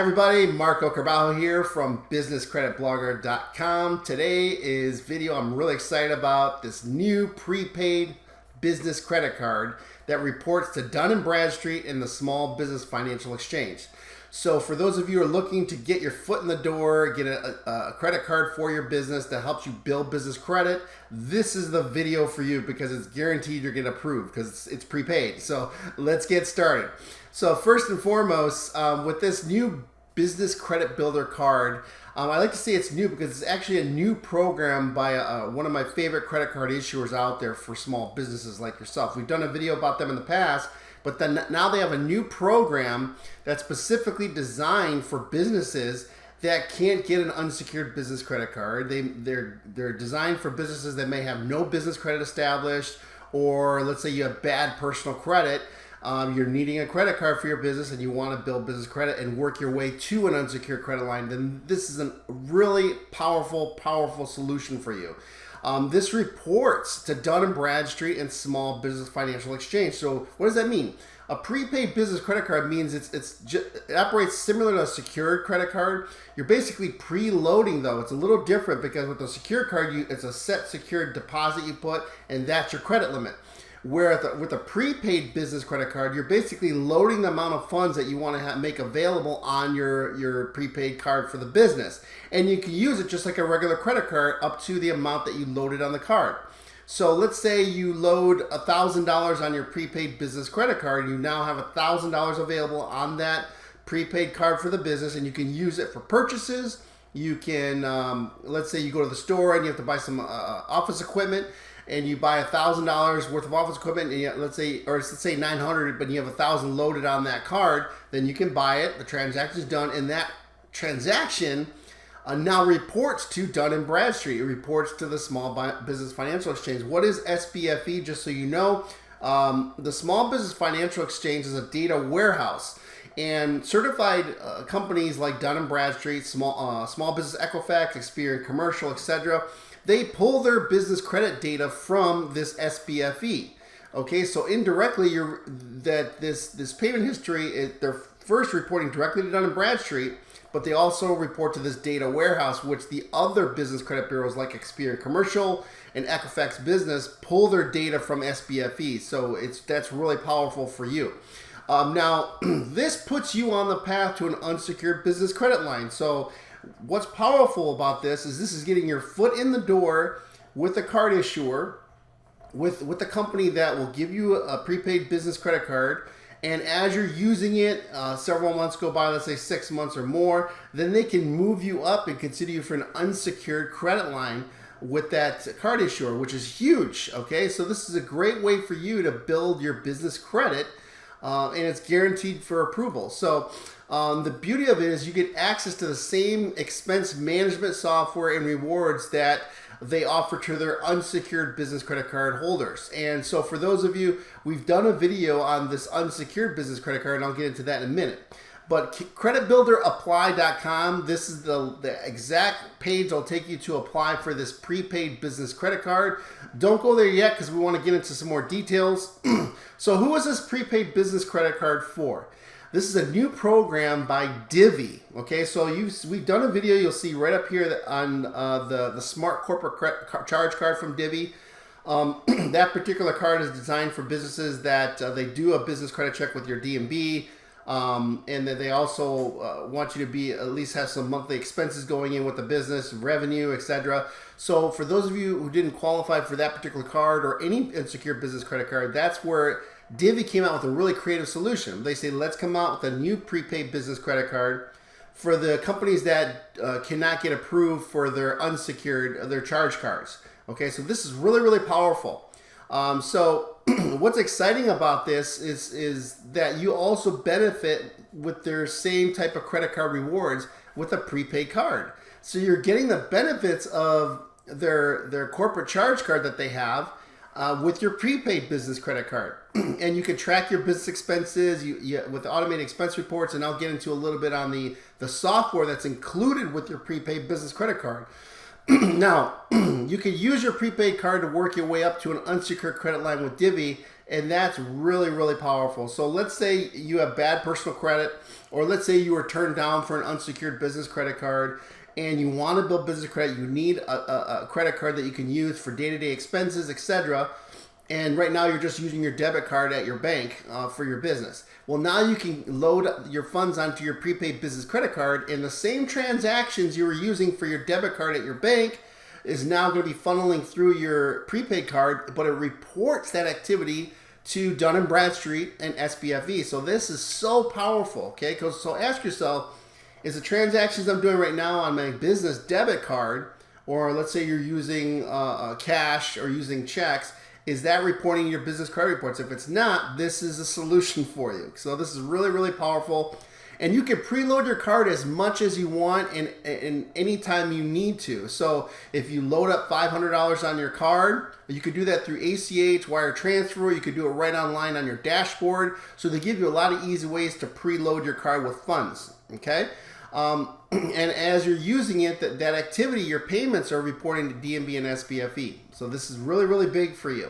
everybody, Marco Carbajo here from businesscreditblogger.com. Today's video, I'm really excited about this new prepaid business credit card that reports to Dun & Bradstreet in the Small Business Financial Exchange. So for those of you who are looking to get your foot in the door, get a credit card for your business that helps you build business credit, this is the video for you because it's guaranteed you're getting approved because it's prepaid. So let's get started. So first and foremost, with this new business credit builder card, I like to say it's new because it's actually a new program by one of my favorite credit card issuers out there for small businesses like yourself. We've done a video about them in the past, but then now they have a new program that's specifically designed for businesses that can't get an unsecured business credit card. They're designed for businesses that may have no business credit established, or let's say you have bad personal credit. You're needing a credit card for your business and you want to build business credit and work your way to an unsecured credit line, then this is a really powerful solution for you. This reports to Dun & Bradstreet and Small Business Financial Exchange. So what does that mean? A prepaid business credit card means it operates similar to a secured credit card. You're basically preloading, though. It's a little different because with a secured card, it's a set secured deposit you put, and that's your credit limit. Where with a prepaid business credit card, you're basically loading the amount of funds that you want to make available on your prepaid card for the business. And you can use it just like a regular credit card up to the amount that you loaded on the card. So let's say you load $1,000 on your prepaid business credit card. You now have $1,000 available on that prepaid card for the business, and you can use it for purchases. You can, let's say you go to the store and you have to buy some office equipment, and you buy $1,000 worth of office equipment, and let's say $900, but you have $1,000 loaded on that card, then you can buy it. The transaction is done, and that transaction now reports to Dun & Bradstreet. It reports to the Small Business Financial Exchange. What is SBFE? Just so you know, the Small Business Financial Exchange is a data warehouse. And certified companies like Dun & Bradstreet, Small Business Equifax, Experian Commercial, etc., they pull their business credit data from this SBFE. Okay, so indirectly, this payment history, they're first reporting directly to Dun & Bradstreet, but they also report to this data warehouse, which the other business credit bureaus like Experian Commercial and Equifax Business pull their data from SBFE. So that's really powerful for you. Now, this puts you on the path to an unsecured business credit line. So what's powerful about this is getting your foot in the door with a card issuer, with the company that will give you a prepaid business credit card. And as you're using it, several months go by, let's say 6 months or more, then they can move you up and consider you for an unsecured credit line with that card issuer, which is huge. Okay, so this is a great way for you to build your business credit, and it's guaranteed for approval. So the beauty of it is you get access to the same expense management software and rewards that they offer to their unsecured business credit card holders. And so for those of you, we've done a video on this unsecured business credit card, and I'll get into that in a minute. But creditbuilderapply.com, this is the exact page that'll take you to apply for this prepaid business credit card. Don't go there yet because we want to get into some more details. So who is this prepaid business credit card for? This is a new program by Divvy. Okay, so we've done a video you'll see right up here on the Smart Corporate Charge Card from Divvy. That particular card is designed for businesses that they do a business credit check with your DMB, and then they also want you to at least have some monthly expenses going in with the business, revenue, etc. So for those of you who didn't qualify for that particular card or any unsecured business credit card, that's where Divvy came out with a really creative solution. They say, let's come out with a new prepaid business credit card for the companies that cannot get approved for their their charge cards. Okay, so this is really powerful. So what's exciting about this is that you also benefit with their same type of credit card rewards with a prepaid card. So you're getting the benefits of their corporate charge card that they have with your prepaid business credit card. And you can track your business expenses with automated expense reports, and I'll get into a little bit on the software that's included with your prepaid business credit card. Now, you can use your prepaid card to work your way up to an unsecured credit line with Divvy, And that's really, really powerful. So let's say you have bad personal credit, or let's say you were turned down for an unsecured business credit card and you want to build business credit. You need a credit card that you can use for day-to-day expenses, etc. And right now you're just using your debit card at your bank for your business. Well, now you can load your funds onto your prepaid business credit card, and the same transactions you were using for your debit card at your bank is now going to be funneling through your prepaid card, but it reports that activity to Dun & Bradstreet and SBFE. So this is so powerful, okay? So ask yourself, is the transactions I'm doing right now on my business debit card, or let's say you're using cash or using checks, is that reporting your business credit reports? If it's not, this is a solution for you. So this is really, really powerful. And you can preload your card as much as you want and anytime you need to. So if you load up $500 on your card, you could do that through ACH, wire transfer. You could do it right online on your dashboard. So they give you a lot of easy ways to preload your card with funds, okay? And as you're using it, that activity, your payments are reporting to DMB and SBFE. So this is really, really big for you.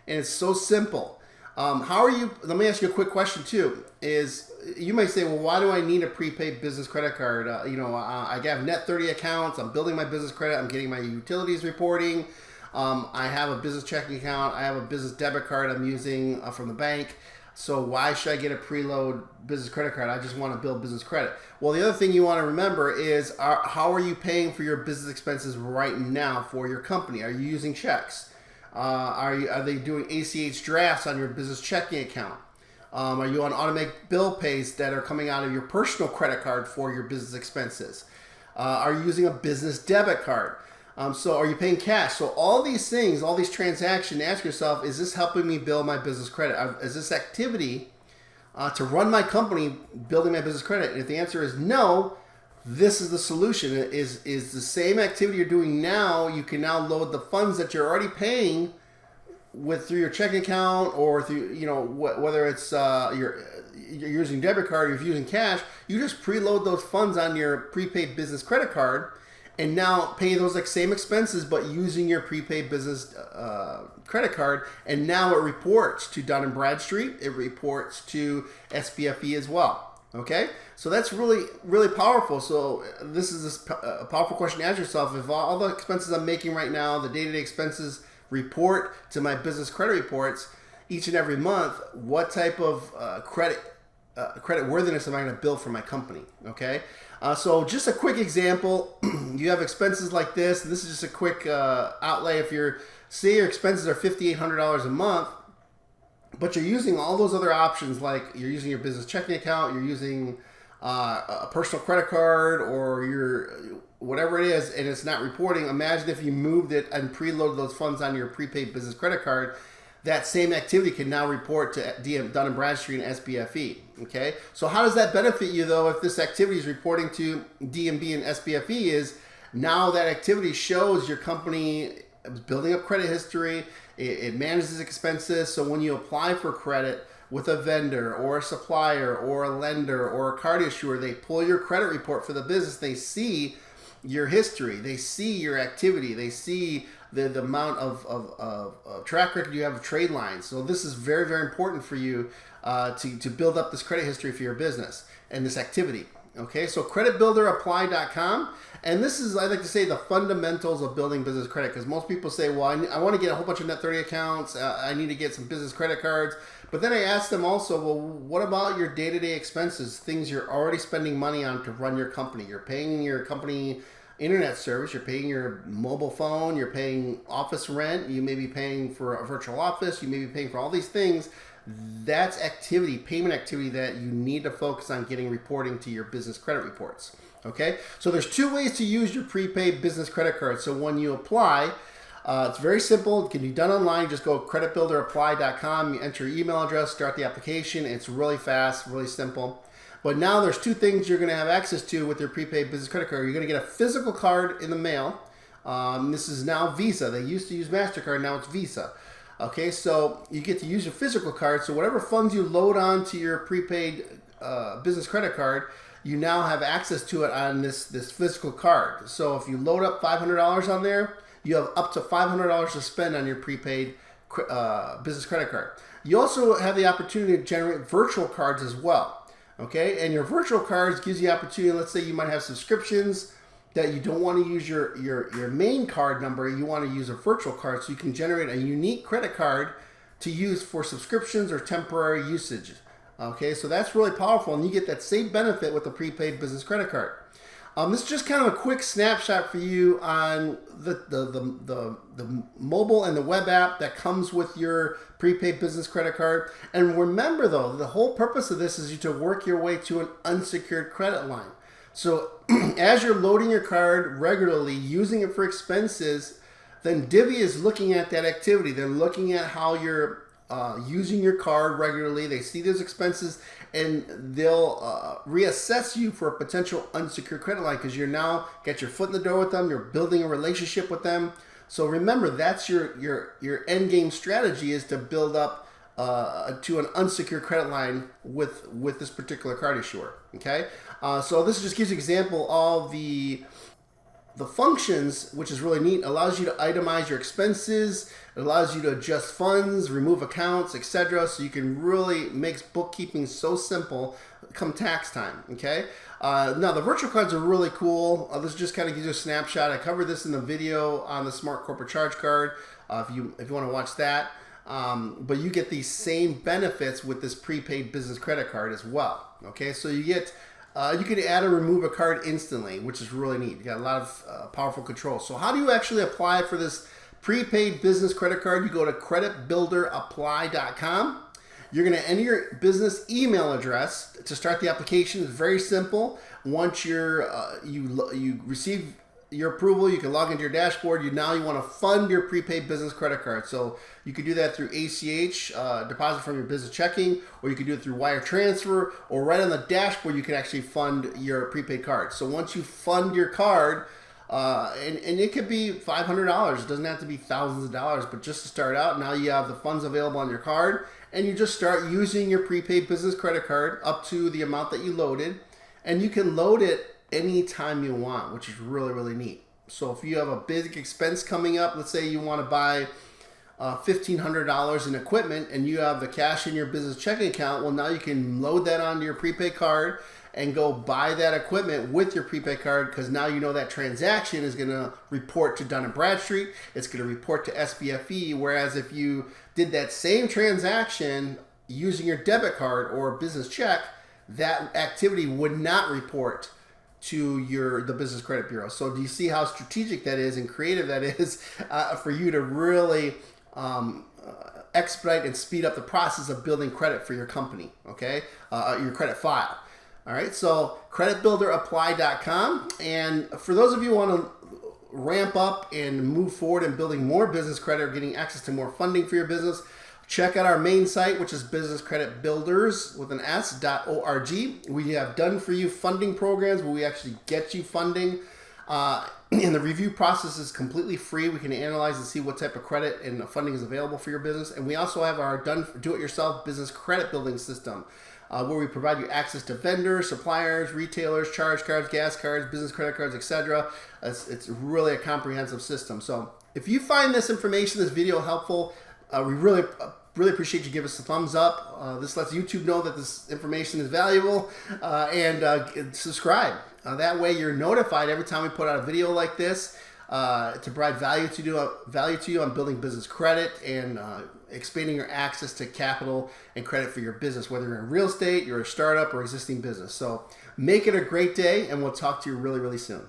And it's so simple. How are you, let me ask you a quick question too, is you may say, well, why do I need a prepaid business credit card? I have net 30 accounts, I'm building my business credit, I'm getting my utilities reporting, I have a business checking account, I have a business debit card I'm using from the bank. So why should I get a preload business credit card? I just want to build business credit. Well, the other thing you want to remember is how are you paying for your business expenses right now for your company? Are you using checks? Are they doing ACH drafts on your business checking account? Are you on automatic bill pays that are coming out of your personal credit card for your business expenses? Are you using a business debit card? So are you paying cash? So all these things, all these transactions, ask yourself, is this helping me build my business credit? Is this activity to run my company building my business credit? And if the answer is no, this is the solution. Is the same activity you're doing now, you can now load the funds that you're already paying through your checking account or through, whether it's you're using debit card or you're using cash, you just preload those funds on your prepaid business credit card and now pay those same expenses but using your prepaid business credit card, and now it reports to Dun & Bradstreet, it reports to SBFE as well. Okay, so that's really, really powerful. So this is a powerful question to ask yourself. If all the expenses I'm making right now, the day-to-day expenses report to my business credit reports each and every month, what type of credit worthiness am I going to build for my company? Okay, so just a quick example. You have expenses like this. This is just a quick outlay. If say your expenses are $5,800 a month, but you're using all those other options, like you're using your business checking account, you're using a personal credit card, or whatever it is, and it's not reporting. Imagine if you moved it and preloaded those funds on your prepaid business credit card. That same activity can now report to Dun & Bradstreet and SBFE. Okay, so how does that benefit you though? If this activity is reporting to DMB and SBFE, is now that activity shows your company is building up credit history. It manages expenses. So when you apply for credit with a vendor or a supplier or a lender or a card issuer, they pull your credit report for the business. They see your history. They see your activity. They see the amount of track record you have of trade lines. So this is very, very important for you to build up this credit history for your business and this activity. Okay, so creditbuilderapply.com. And this is, I like to say, the fundamentals of building business credit, because most people say, well, I want to get a whole bunch of net 30 accounts. I need to get some business credit cards. But then I ask them also, well, what about your day-to-day expenses, things you're already spending money on to run your company? You're paying your company internet service, you're paying your mobile phone, you're paying office rent, you may be paying for a virtual office, you may be paying for all these things. That's activity, payment activity that you need to focus on getting reporting to your business credit reports. Okay, so there's two ways to use your prepaid business credit card. So when you apply, it's very simple. It can be done online. Just go creditbuilderapply.com, you enter your email address, start the application. It's really fast, really simple. But now there's two things you're going to have access to with your prepaid business credit card. You're going to get a physical card in the mail. This is now Visa. They used to use MasterCard, now it's Visa. Okay, so you get to use your physical card. So whatever funds you load onto your prepaid business credit card, you now have access to it on this physical card. So if you load up $500 on there, you have up to $500 to spend on your prepaid business credit card. You also have the opportunity to generate virtual cards as well. Okay, and your virtual cards gives you the opportunity. Let's say you might have subscriptions that you don't want to use your main card number. You want to use a virtual card, so you can generate a unique credit card to use for subscriptions or temporary usage. Okay, so that's really powerful, and you get that same benefit with the prepaid business credit card. This is just kind of a quick snapshot for you on the mobile and the web app that comes with your prepaid business credit card. And remember, though, the whole purpose of this is to work your way to an unsecured credit line. So as you're loading your card regularly, using it for expenses, then Divvy is looking at that activity. They're looking at how you're using your card regularly. They see those expenses, and they'll reassess you for a potential unsecured credit line, because you're now got your foot in the door with them. You're building a relationship with them. So remember, that's your end game strategy, is to build up to an unsecured credit line with this particular card issuer. Okay, so this just gives you an example of the functions, which is really neat. It allows you to itemize your expenses. It allows you to adjust funds, remove accounts, etc. So you can really make bookkeeping so simple come tax time. Okay. Now the virtual cards are really cool. This just kind of gives you a snapshot. I covered this in the video on the Smart Corporate Charge Card. If you want to watch that. But you get these same benefits with this prepaid business credit card as well. Okay. So you get you can add or remove a card instantly, which is really neat. You got a lot of powerful control. So how do you actually apply for this prepaid business credit card? You go to creditbuilderapply.com. You're going to enter your business email address to start the application. It's very simple. Once you receive your approval, you can log into your dashboard. Now you want to fund your prepaid business credit card. So you can do that through ACH, deposit from your business checking, or you can do it through wire transfer, or right on the dashboard you can actually fund your prepaid card. So once you fund your card, and it could be $500. It doesn't have to be thousands of dollars, but just to start out, now you have the funds available on your card, and you just start using your prepaid business credit card up to the amount that you loaded, and you can load it anytime you want, which is really, really neat. So if you have a big expense coming up, let's say you want to buy $1,500 in equipment, and you have the cash in your business checking account, well, now you can load that onto your prepaid card and go buy that equipment with your prepaid card, because now you know that transaction is going to report to Dun & Bradstreet. It's going to report to SBFE, whereas if you did that same transaction using your debit card or business check, that activity would not report to the business credit bureau. So do you see how strategic that is and creative that is for you to really expedite and speed up the process of building credit for your company, okay? Your credit file. All right, so creditbuilderapply.com. And for those of you who want to ramp up and move forward in building more business credit or getting access to more funding for your business, check out our main site, which is businesscreditbuilders.org. We have done for you funding programs where we actually get you funding. And the review process is completely free. We can analyze and see what type of credit and funding is available for your business. And we also have our do-it-yourself business credit building system, where we provide you access to vendors, suppliers, retailers, charge cards, gas cards, business credit cards, etc. It's really a comprehensive system. So if you find this information, this video helpful, we really appreciate you give us a thumbs up. This lets YouTube know that this information is valuable, and subscribe. That way you're notified every time we put out a video like this to provide value to you on building business credit and expanding your access to capital and credit for your business, whether you're in real estate, you're a startup, or existing business. So make it a great day, and we'll talk to you really, really soon.